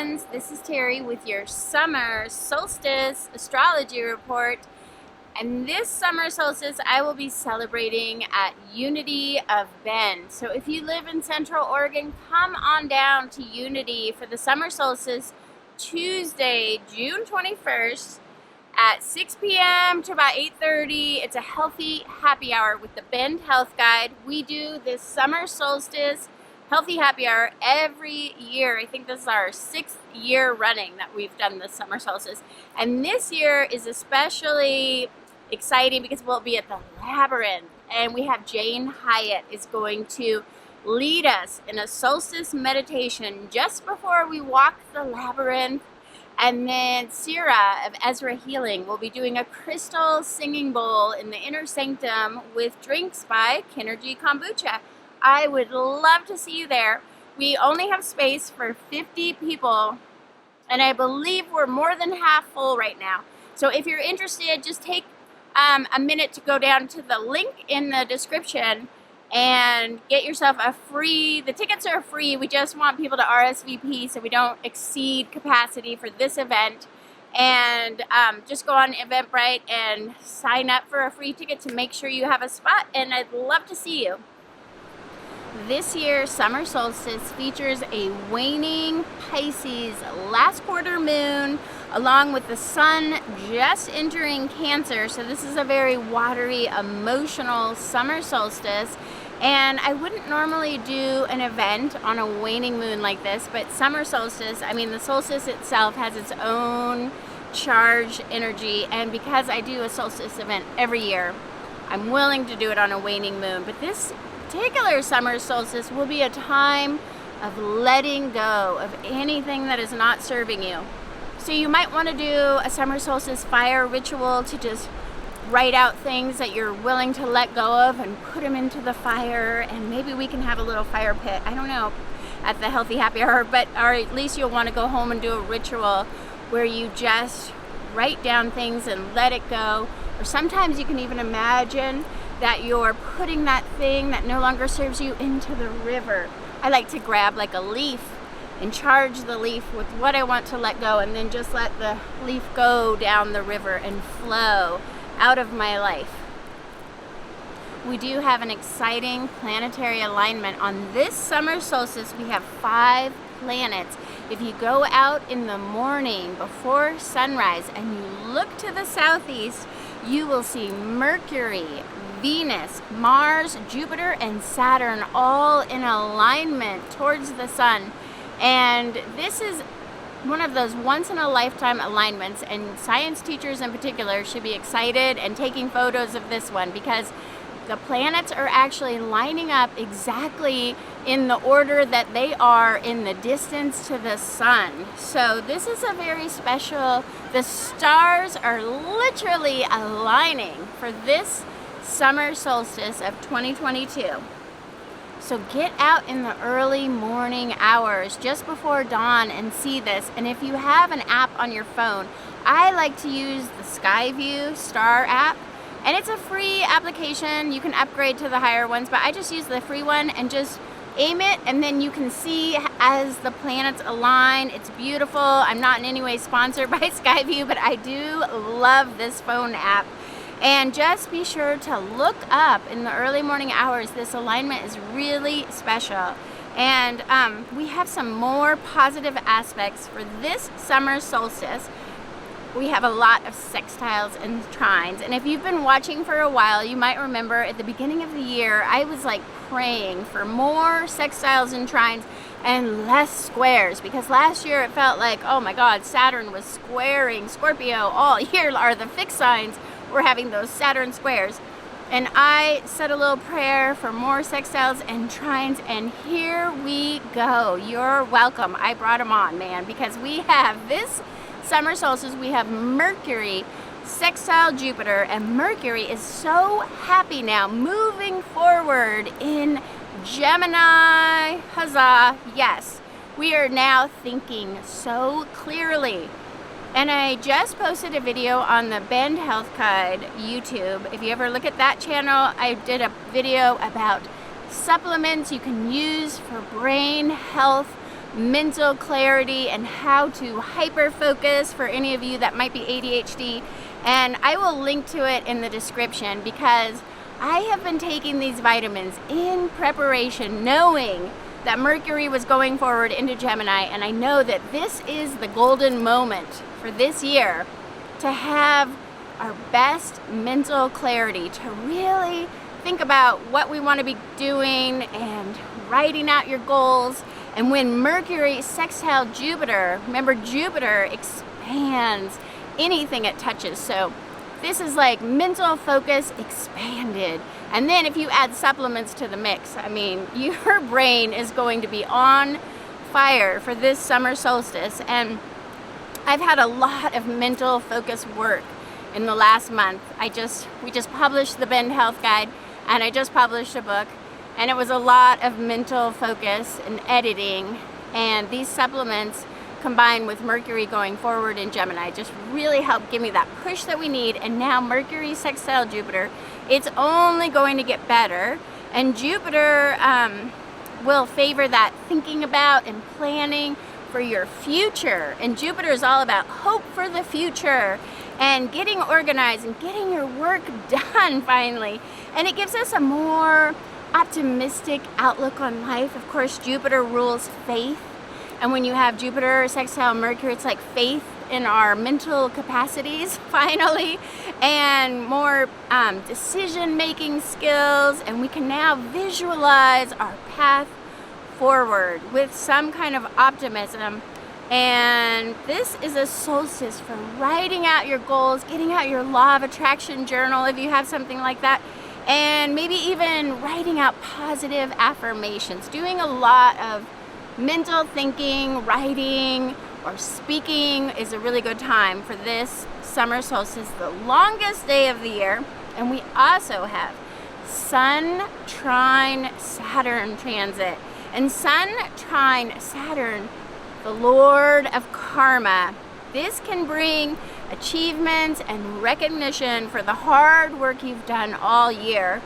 friends, this is Terry with your summer solstice astrology report. And this summer solstice I will be celebrating at Unity of Bend. So if you live in Central Oregon, come on down to Unity for the summer solstice Tuesday, June 21st at 6 p.m. to about 8:30. It's a healthy happy hour with the Bend Health Guide. We do this summer solstice healthy happy hour every year. I think this is our 6th year running that we've done the summer solstice. And this year is especially exciting because we'll be at the Labyrinth. And we have Jane Hyatt is going to lead us in a solstice meditation just before we walk the Labyrinth. And then Sarah of Ezra Healing will be doing a crystal singing bowl in the inner sanctum with drinks by Kinergy Kombucha. I would love to see you there. We only have space for 50 people, and I believe we're more than half full right now. So if you're interested, just take a minute to go down to the link in the description and get yourself a free, the tickets are free, we just want people to RSVP so we don't exceed capacity for this event. And just go on Eventbrite and sign up for a free ticket to make sure you have a spot, and I'd love to see you. This year's summer solstice features a waning Pisces last quarter moon along with the sun just entering Cancer. So this is a very watery, emotional summer solstice. And I wouldn't normally do an event on a waning moon like this, but summer solstice, I mean the solstice itself has its own charged energy, and because I do a solstice event every year, I'm willing to do it on a waning moon. But this particular summer solstice will be a time of letting go of anything that is not serving you. So you might want to do a summer solstice fire ritual to just write out things that you're willing to let go of and put them into the fire, and maybe we can have a little fire pit, I don't know, at the Healthy Happy Hour, or at least you'll want to go home and do a ritual where you just write down things and let it go. Or sometimes you can even imagine that you're putting that thing that no longer serves you into the river. I like to grab like a leaf and charge the leaf with what I want to let go, and then just let the leaf go down the river and flow out of my life. We do have an exciting planetary alignment on this summer solstice. We have 5 planets. If you go out in the morning before sunrise and you look to the southeast, you will see Mercury, Venus, Mars, Jupiter, and Saturn all in alignment towards the sun. And this is one of those once-in-a-lifetime alignments, and science teachers in particular should be excited and taking photos of this one because the planets are actually lining up exactly in the order that they are in the distance to the sun. So this is a very special, the stars are literally aligning for this summer solstice of 2022. So get out in the early morning hours just before dawn and see this. And if you have an app on your phone, I like to use the Skyview Star app, and it's a free application. You can upgrade to the higher ones, but I just use the free one and just aim it, and then you can see as the planets align. It's beautiful. I'm not in any way sponsored by Skyview, but I do love this phone app. And just be sure to look up in the early morning hours. This alignment is really special. And we have some more positive aspects for this summer solstice. We have a lot of sextiles and trines. And if you've been watching for a while, you might remember at the beginning of the year, I was like praying for more sextiles and trines and less squares, because last year it felt like, oh my God, Saturn was squaring Scorpio all year. Are the fixed signs we're having those Saturn squares. And I said a little prayer for more sextiles and trines, and here we go. You're welcome. I brought them on, man, because we have this summer solstice, we have Mercury, Sextile Jupiter, and Mercury is so happy now, moving forward in Gemini. Huzzah, yes. We are now thinking so clearly. And I just posted a video on the Bend Health Guide YouTube. If you ever look at that channel, I did a video about supplements you can use for brain health mental clarity and how to hyper focus for any of you that might be ADHD. And I will link to it in the description, because I have been taking these vitamins in preparation, knowing that Mercury was going forward into Gemini, and I know that this is the golden moment for this year to have our best mental clarity, to really think about what we want to be doing and writing out your goals. And when Mercury sextile Jupiter, remember Jupiter expands anything it touches, so this is like mental focus expanded. And then if you add supplements to the mix, I mean, your brain is going to be on fire for this summer solstice. And I've had a lot of mental focus work in the last month. We just published the Bend Health Guide, and I just published a book, and it was a lot of mental focus and editing, and these supplements combined with Mercury going forward in Gemini just really helped give me that push that we need. And now Mercury sextile Jupiter, it's only going to get better, and Jupiter will favor that thinking about and planning for your future. And Jupiter is all about hope for the future and getting organized and getting your work done finally. And it gives us a more optimistic outlook on life. Of course, Jupiter rules faith. And when you have Jupiter sextile Mercury, it's like faith in our mental capacities, finally, and more decision-making skills. And we can now visualize our path forward with some kind of optimism. And this is a solstice for writing out your goals, getting out your law of attraction journal if you have something like that, and maybe even writing out positive affirmations, doing a lot of mental thinking, writing, or speaking is a really good time for this summer solstice, the longest day of the year. And we also have Sun Trine Saturn transit. And Sun Trine Saturn, the Lord of Karma. This can bring achievements and recognition for the hard work you've done all year,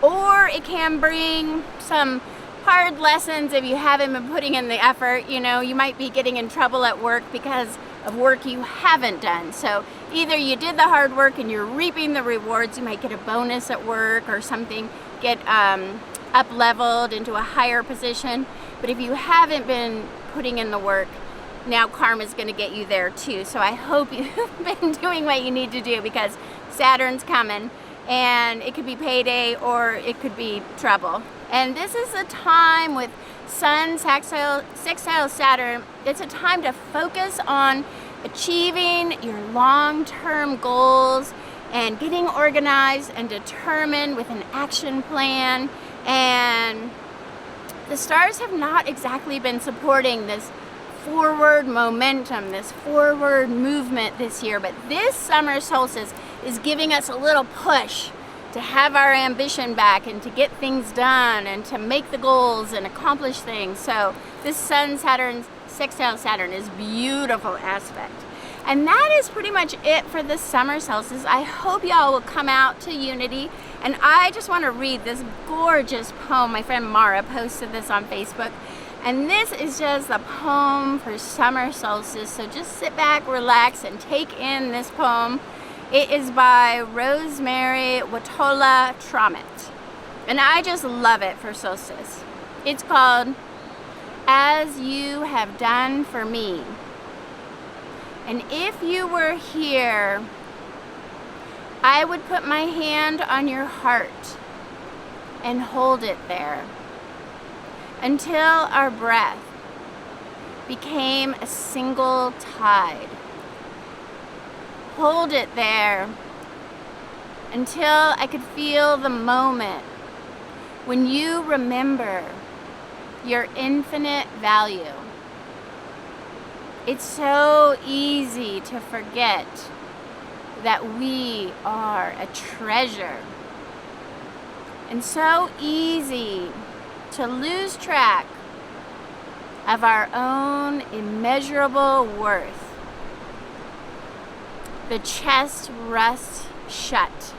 or it can bring some hard lessons if you haven't been putting in the effort. You know, you might be getting in trouble at work because of work you haven't done. So either you did the hard work and you're reaping the rewards, you might get a bonus at work or something, get up leveled into a higher position. But if you haven't been putting in the work, now karma's going to get you there too. So I hope you've been doing what you need to do, because Saturn's coming, and it could be payday or it could be trouble. And this is a time with SUN Sextile Saturn. It's a time to focus on achieving your long-term goals and getting organized and determined with an action plan. And the stars have not exactly been supporting this forward momentum, this forward movement this year, but this summer solstice is giving us a little push to have our ambition back and to get things done and to make the goals and accomplish things. So this Sun Saturn sextile Saturn is a beautiful aspect. And that is pretty much it for the summer solstice. I hope y'all will come out to Unity. And I just want to read this gorgeous poem. My friend Mara posted this on Facebook. And this is just a poem for summer solstice. So just sit back, relax, and take in this poem. It is by Rosemary Watola Tromit. And I just love it for solstice. It's called As You Have Done For Me. And if you were here, I would put my hand on your heart and hold it there until our breath became a single tide. Hold it there until I could feel the moment when you remember your infinite value. It's so easy to forget that we are a treasure, and so easy to lose track of our own immeasurable worth. The chest rests shut,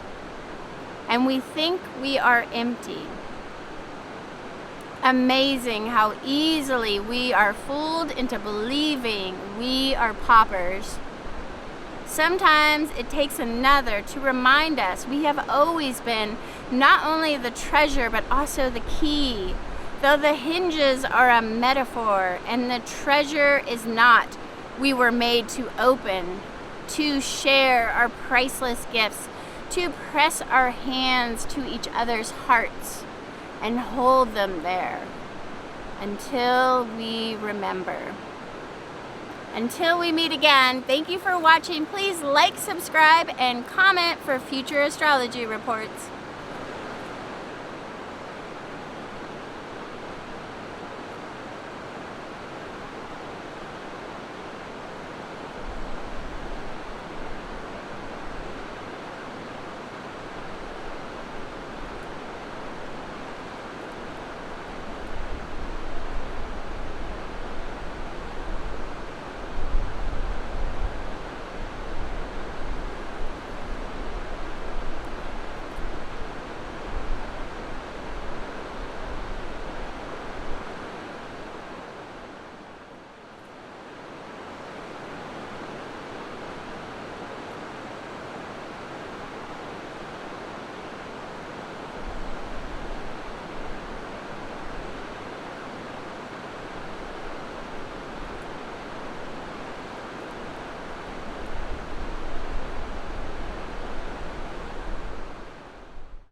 and we think we are empty. amazing how easily we are fooled into believing we are paupers. Sometimes it takes another to remind us we have always been not only the treasure but also the key. Though the hinges are a metaphor and the treasure is not, we were made to open, to share our priceless gifts, to press our hands to each other's hearts and hold them there until we remember. Until we meet again, thank you for watching. Please like, subscribe, and comment for future astrology reports.